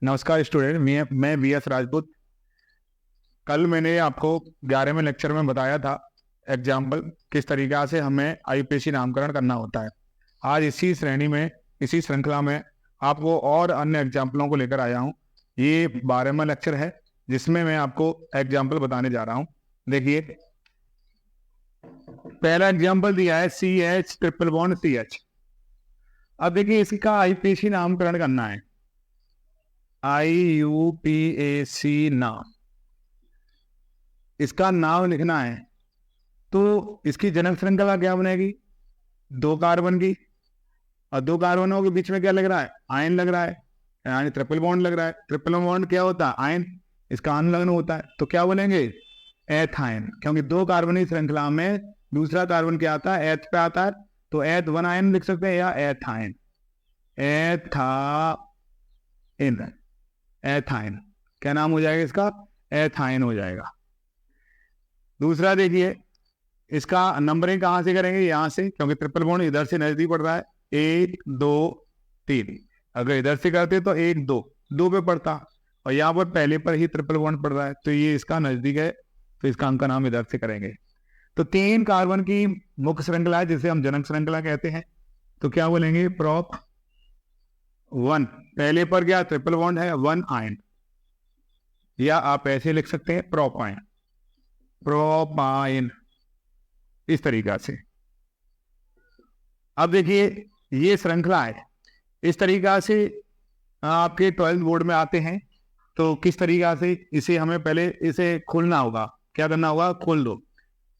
नमस्कार स्टूडेंट, मैं वी.एस. राजपूत। कल मैंने आपको 11वें लेक्चर में बताया था एग्जाम्पल किस तरीका से हमें आईपीसी नामकरण करना होता है। आज इसी श्रेणी में, इसी श्रृंखला में आपको और अन्य एग्जाम्पलों को लेकर आया हूँ। ये 12वां लेक्चर है जिसमें मैं आपको एग्जाम्पल बताने जा रहा हूँ। देखिए, पहला एग्जाम्पल दिया है CH ट्रिपल बॉन्ड CH। अब देखिए, इसका आईपीसी नामकरण करना है। IUPAC नाम, इसका नाम लिखना है। तो इसकी जनक श्रृंखला क्या बनेगी? 2 कार्बन की, और 2 कार्बनों के बीच में क्या लग रहा है? आयन लग रहा है, यानी ट्रिपल बॉन्ड लग रहा है। ट्रिपल बॉन्ड क्या होता है? आयन। इसका अनुलग्न होता है, तो क्या बोलेंगे? एथाइन, क्योंकि 2 कार्बन श्रृंखला में दूसरा कार्बन क्या आता है? एथ पे आता है, तो एथ 1 आयन लिख सकते हैं, या एथाइन। एथाइन क्या नाम हो जाएगा इसका? एथाइन हो जाएगा। दूसरा देखिए, इसका नंबरिंग कहां से करेंगे? यहां से, क्योंकि ट्रिपल बॉन्ड इधर से नजदीक पड़ रहा है। 1 2 3। अगर इधर से करते तो 1 2 2 पे पड़ता, और यहाँ पर पहले पर ही ट्रिपल बॉन्ड पड़ रहा है, तो ये इसका नजदीक है, तो इसका अंक नाम इधर से करेंगे। तो 3 कार्बन की मुख्य श्रृंखला है जिसे हम जनक श्रृंखला कहते हैं। तो क्या बोलेंगे? प्रोप 1, पहले पर क्या ट्रिपल बॉन्ड है? 1 आयन, या आप ऐसे लिख सकते हैं प्रोपाइन, प्रोपाइन, इस तरीका से। अब देखिए, ये श्रृंखला है। इस तरीका से आपके 12th बोर्ड में आते हैं, तो किस तरीका से इसे हमें पहले इसे खोलना होगा। क्या करना होगा? खोल दो।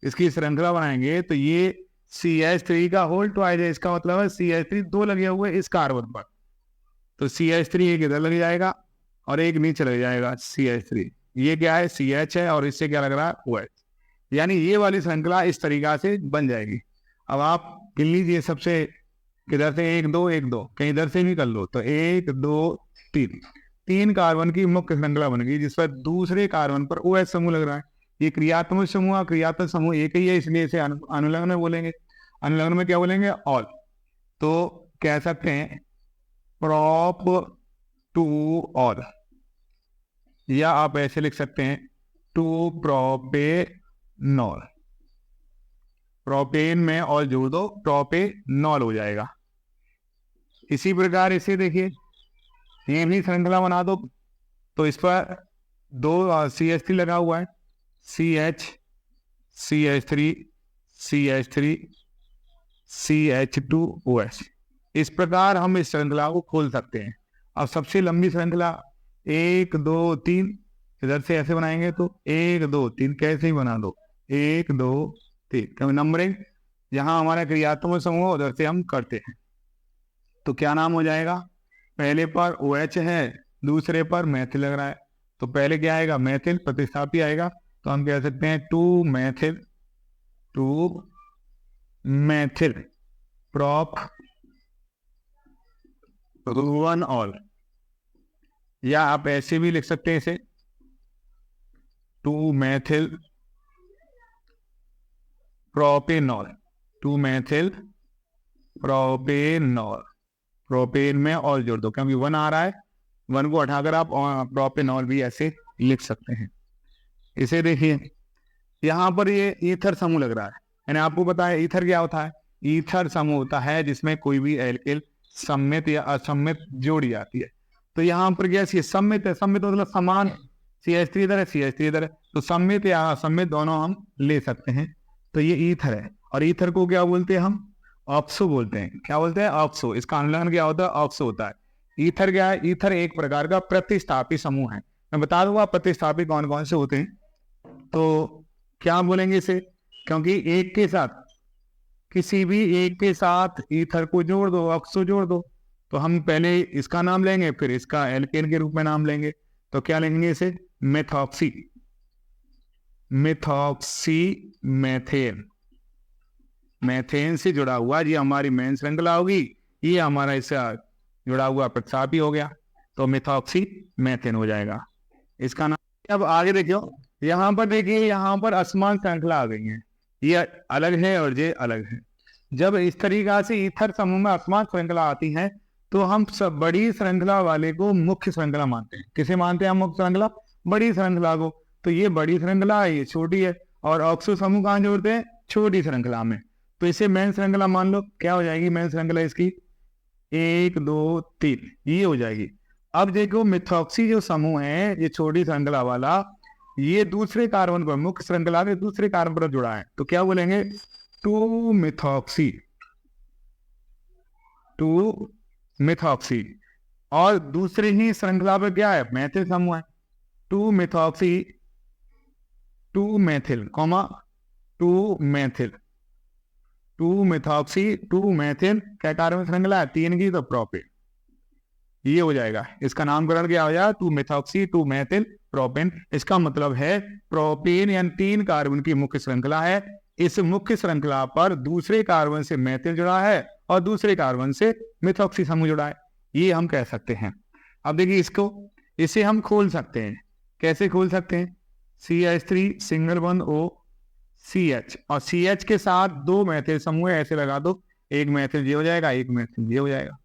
इसकी श्रृंखला बनाएंगे तो ये CH3 का होल ट्वाइस है। इसका मतलब है CH3 2 लगे हुए इस कार्बन पर, तो CH3 एक इधर लग जाएगा और एक नीचे लग जाएगा CH3। ये क्या है? CH है, और इससे क्या लग रहा है? OH। यानी ये वाली श्रृंखला इस तरीका से बन जाएगी। अब आप गिन लीजिए सबसे, किधर से 1 2 1 2, कहीं इधर से भी कर लो, तो 1 2 3, 3 कार्बन की मुख्य श्रृंखला बन गई, जिस पर दूसरे कार्बन पर OH समूह लग रहा है। ये क्रियात्मक समूह एक ही है, इसलिए इसे अनुलग्न में बोलेंगे। अनुलग्न में क्या बोलेंगे? ऑल। तो कह सकते हैं प्रॉप 2 ऑल, या आप ऐसे लिख सकते हैं 2 प्रोपेनॉल। प्रोपेन में ऑल जोड़ दो, प्रोपेनॉल हो जाएगा। इसी प्रकार इसे देखिए, ये भी श्रृंखला बना दो, तो इस पर 2 CH3 लगा हुआ है, CH CH3 CH3 CH2OH। इस प्रकार हम इस श्रृंखला को खोल सकते हैं। अब सबसे लंबी श्रृंखला 1 2 3, इधर से ऐसे बनाएंगे तो 1 2 3, कैसे ही बना दो, 1 2 3, क्योंकि नंबरिंग जहां हमारा क्रियात्मक समूह उधर से हम करते हैं। तो क्या नाम हो जाएगा? पहले पर OH है, दूसरे पर मैथिल लग रहा है, तो पहले क्या आएगा? मैथिल, प्रतिस्थापी आएगा, तो हम कह सकते हैं 2 मैथिल प्रॉप 1 ऑल, या आप ऐसे भी लिख सकते हैं इसे 2 Maithil propanol, 2 Maithil propanol. Propane में ऑल जोड़ दो, क्योंकि 1 आ रहा है, 1 को हटाकर आप प्रोपेनॉल भी ऐसे लिख सकते हैं। इसे देखिए, यहाँ पर ये ईथर समूह लग रहा है, यानी आपको पता है ईथर क्या होता है? ईथर समूह होता है जिसमें कोई भी एल्किल सम्मित या असम्मित जोड़ी जाती है। तो यहाँ पर क्या सम्मित है? सम्मित मतलब समान, CH3 इधर है, CH3 इधर है, तो सम्मित या असम्मित दोनों हम ले सकते हैं। तो ये ईथर है, और ईथर को क्या बोलते हैं हम? ऑक्सो बोलते हैं। क्या बोलते हैं? ऑक्सो। इसका अनुलग्न क्या होता है? ऑक्सो होता है। ईथर क्या है? ईथर एक प्रकार का प्रतिस्थापी समूह है। मैं बता दूंगा प्रतिस्थापी कौन कौन से होते हैं। तो क्या बोलेंगे इसे? क्योंकि एक के साथ, किसी भी एक के साथ ईथर को जोड़ दो, ऑक्सो जोड़ दो, तो हम पहले इसका नाम लेंगे, फिर इसका एल्केन के रूप में नाम लेंगे। तो क्या लेंगे इसे? Methoxy, methoxy methane. मेथेन से जुड़ा हुआ ये हमारी मेन श्रृंखला होगी, ये हमारा इससे जुड़ा हुआ प्रतिस्थापी हो गया, तो मेथॉक्सी मेथेन हो जाएगा इसका नाम। अब आगे देखियो, यहाँ पर देखिए, यहाँ पर असमान श्रृंखला आ गई है, ये अलग है और ये अलग है। जब इस तरीका से ईथर समूह में असमान श्रृंखला आती है, तो हम सब बड़ी श्रृंखला वाले को मुख्य श्रृंखला मानते हैं। किसे मानते हैं हम मुख्य श्रृंखला? बड़ी श्रृंखला को। तो ये बड़ी श्रृंखला है, ये छोटी है, और ऑक्सो समूह कहाँ जोड़ते हैं? छोटी श्रृंखला में। तो इसे मेन श्रृंखला मान लो। क्या हो जाएगी मेन श्रृंखला इसकी? 1 2 3 ये हो जाएगी। अब देखो मिथॉक्सी जो समूह है, ये छोटी श्रृंखला वाला, ये दूसरे कार्बन पर, मुख्य श्रृंखला के दूसरे कार्बन पर जुड़ा है। तो क्या बोलेंगे? 2 मिथॉक्सी, 2 मिथॉक्सी। और दूसरे ही श्रृंखला पर क्या है? मैथिल समूह है। 2 मिथॉक्सी 2 मैथिल, 2 मैथिल, 2 मिथॉक्सी 2 मैथिल। क्या कार्बन श्रृंखला है? 3 की, तो प्रोपेन। ये हो जाएगा, इसका नामकरण क्या हो जाएगा? 2 मिथॉक्सी 2 मैथिल प्रोपेन। इसका मतलब है प्रोपेन यानी 3 कार्बन की मुख्य श्रृंखला है। इस मुख्य श्रृंखला पर दूसरे कार्बन से मैथिल जुड़ा है और दूसरे कार्बन से मिथॉक्सी समूह जुड़ा है, ये हम कह सकते हैं। अब देखिए इसे हम खोल सकते हैं। कैसे खोल सकते हैं? CH3 single bond O CH, और CH के साथ 2 मैथिल समूह ऐसे लगा दो, एक मैथिल ये हो जाएगा, एक मैथिल ये हो जाएगा।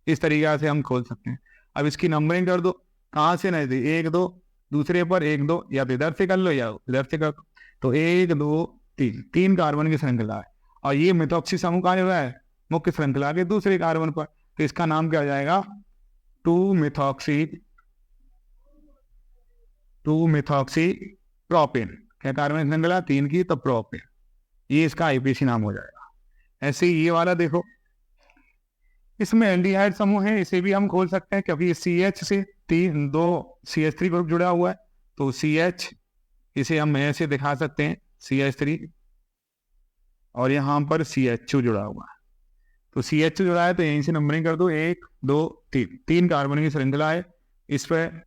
इस तरीके से हम खोल सकते हैं। अब इसकी नंबरिंग कर दो, कहाँ से नजदीक? 1 2, दूसरे पर 1 2, या तो इधर से कर लो या इधर से कर लो। तो 1 2 3, 3 कार्बन की श्रृंखला है, और ये मिथॉक्सी समूह कहाँ जुड़ा है? मुख्य श्रृंखला के दूसरे कार्बन पर। तो इसका नाम क्या हो जाएगा? 2 मिथॉक्सी प्रोपेन। क्या कार्बन श्रृंखला? 3 की, तो प्रोपेन। ये इसका आईपीसी नाम हो जाएगा। ऐसे ही ये वाला देखो, इसमें एल्डिहाइड समूह है, इसे भी हम खोल सकते हैं, क्योंकि CH से 2 CH3 ग्रुप जुड़ा हुआ है। तो CH, इसे हम ऐसे दिखा सकते हैं CH3, और यहाँ पर CH2 जुड़ा हुआ है। तो CH2 जुड़ा है, तो यहीं से नंबरिंग कर दो, 1 2 3, 3 कार्बन की श्रृंखला है इस पर।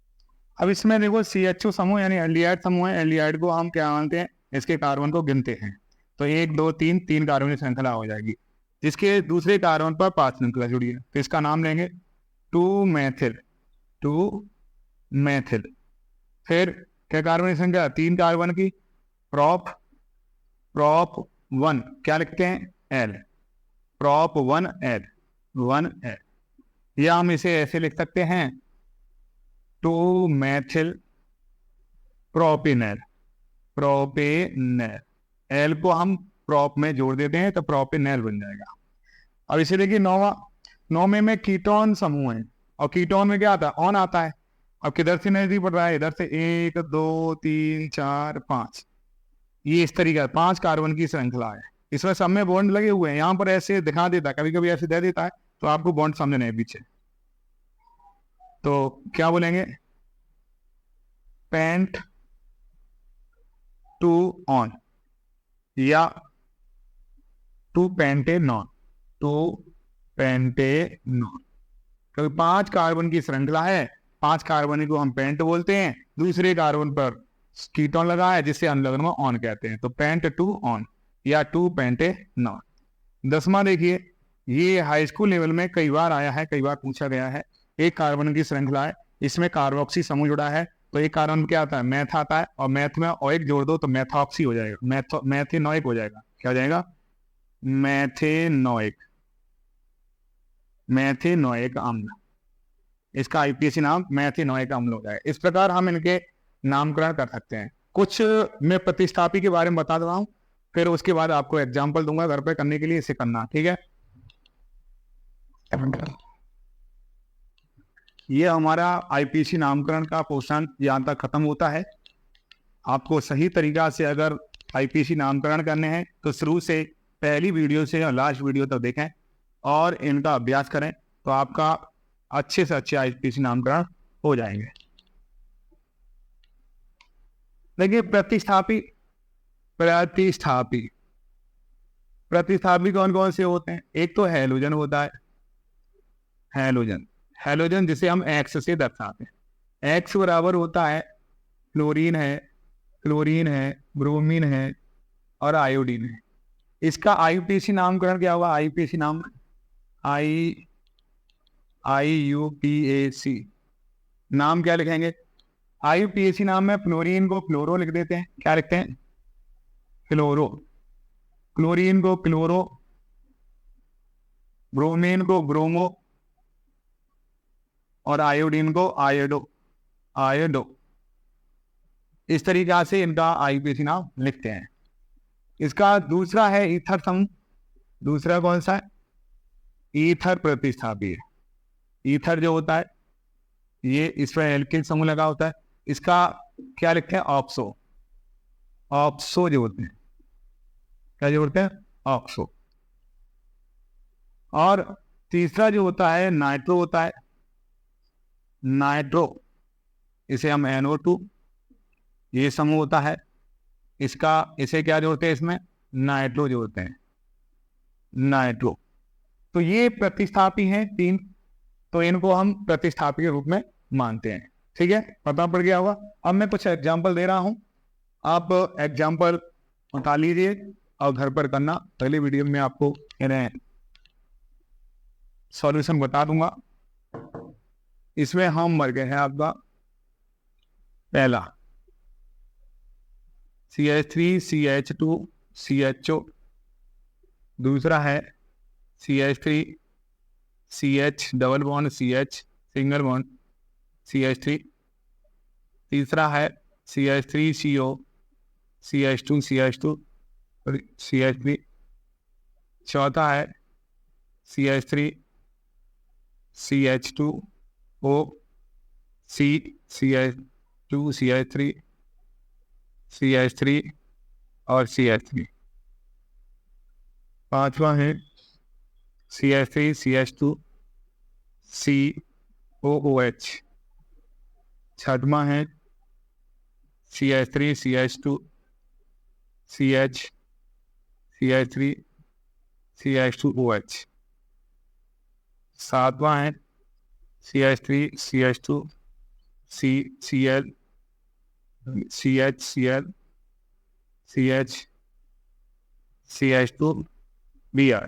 अब इसमें देखो CH2 समूह यानी एल्डिहाइड समूह है। एल्डिहाइड को हम क्या मानते हैं? इसके कार्बन को गिनते हैं। तो 1 2 3, 3 कार्बन की श्रृंखला हो जाएगी, जिसके दूसरे कार्बन पर 5 श्रृंखला जुड़ी है। तो इसका नाम लेंगे 2 मैथिल, 2 मैथिल। फिर क्या कार्बन की संख्या? 3 कार्बन की, प्रोप 1, क्या लिखते हैं? L, prop 1 L, 1 L। या हम इसे ऐसे लिख सकते हैं 2 मैथिल प्रोपेनल, एल को हम प्रोप में जोड़ देते हैं, तो प्रोपेनल बन जाएगा। अब इसे देखिए 9वें में कीटोन समूह है, और कीटोन में क्या आता है? ऑन आता है। अब किधर से नजदीक पड़ रहा है? इधर से 1 2 3 4 5, ये इस तरीके 5 कार्बन की श्रृंखला है। इसमें सब में बॉन्ड लगे हुए हैं। यहाँ पर ऐसे दिखा देता है, कभी कभी ऐसे दे देता है, तो आपको बॉन्ड समझना है पीछे। तो क्या बोलेंगे? पेंट 2 ऑन, या 2 पेंटेनॉन, 2 पेंटेनॉन। क्योंकि 5 कार्बन की श्रृंखला है, 5 कार्बन को हम पेंट बोलते हैं। दूसरे कार्बन पर कीटोन लगा है, जिसे हम लगन में ऑन कहते हैं। तो पेंट 2 ऑन या 2 पेंटेनॉन। 10वां देखिए, ये हाई स्कूल लेवल में कई बार आया है, कई बार पूछा गया है। एक कार्बन की श्रृंखला है, इसमें कार्बोक्सी समूह जुड़ा है। तो एक कार्बन क्या आता है? मैथ आता है, और मैथ में ओइक जोड़ दो तो मैथॉक्सी हो जाएगा, मैथेनोइक हो जाएगा। क्या हो जाएगा? मैथेनोइक अम्ल। इसका आईपीसी नाम मैथेनोइक अम्ल हो जाएगा। इस प्रकार हम इनके नामकरण कर सकते हैं। कुछ मैं प्रतिस्थापी के बारे में बता रहा हूँ, फिर उसके बाद आपको एग्जाम्पल दूंगा घर पे करने के लिए, इसे करना, ठीक है? ये हमारा आईपीसी नामकरण का पोर्शन यहाँ तक खत्म होता है। आपको सही तरीका से अगर आईपीसी नामकरण करने हैं तो शुरू से पहली वीडियो से और लास्ट वीडियो तक देखें और इनका अभ्यास करें, तो आपका अच्छे से अच्छे आईपीसी नामकरण हो जाएंगे। देखिए प्रतिस्थापी कौन कौन से होते हैं? एक तो हैलोजन होता है, हैलोजन जिसे हम एक्स से दर्शाते हैं। एक्स बराबर होता है क्लोरीन है, ब्रोमीन है और आयोडीन है। इसका आईपीसी नामकरण क्या हुआ? आईपीसी नाम IUPAC नाम क्या लिखेंगे? आईयूपीएसी नाम में फ्लोरीन को फ्लोरो लिख देते हैं। क्या लिखते हैं? फ्लोरो। क्लोरीन को क्लोरो, ब्रोमीन को ब्रोमो, और आयोडीन को आयोडो। इस तरीका से इनका आईयूपीएसी नाम लिखते हैं। इसका दूसरा है ईथर समूह। दूसरा कौन सा है? ईथर प्रतिस्थापी है। ईथर जो होता है ये इसमें एल्किल समूह लगा होता है। इसका क्या लिखते हैं? ऑक्सो। ऑक्सो जो होते हैं, क्या जो होते हैं? ऑक्सो। और तीसरा जो होता है नाइट्रो होता है। नाइट्रो, इसे हम NO2, ये समूह होता है। इसे क्या जोड़ते हैं? इसमें नाइट्रो जोड़ते हैं, नाइट्रो। तो ये प्रतिस्थापी हैं 3, तो इनको हम प्रतिस्थापी के रूप में मानते हैं। ठीक है, पता पड़ गया होगा। अब मैं कुछ एग्जाम्पल दे रहा हूं, आप एग्जाम्पल उठा लीजिए और घर पर करना। पहले वीडियो में आपको इन्हें सॉल्यूशन बता दूंगा। इसमें हम मर गए हैं आपका पहला CH3 CH2 CHO। दूसरा है CH3 CH double bond CH single bond CH3। तीसरा है CH3CO CH2 CH2 CH3। चौथा है CH3 CH2O CH2 CH3 CH3 और CH3। पांचवा है CH3 CH2 COOH। छठवां है CH3 CH2 CH CH3 CH2OH। सातवां है CH3 CH2 CCl CHCl CH CH2Br।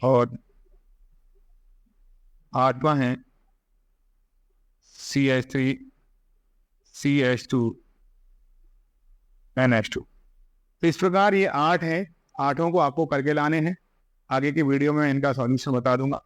और आठवां है CH3 CH2 NH2। तो इस प्रकार ये 8 है। 8 को आपको करके लाने हैं। आगे की वीडियो में इनका सॉल्यूशन बता दूंगा।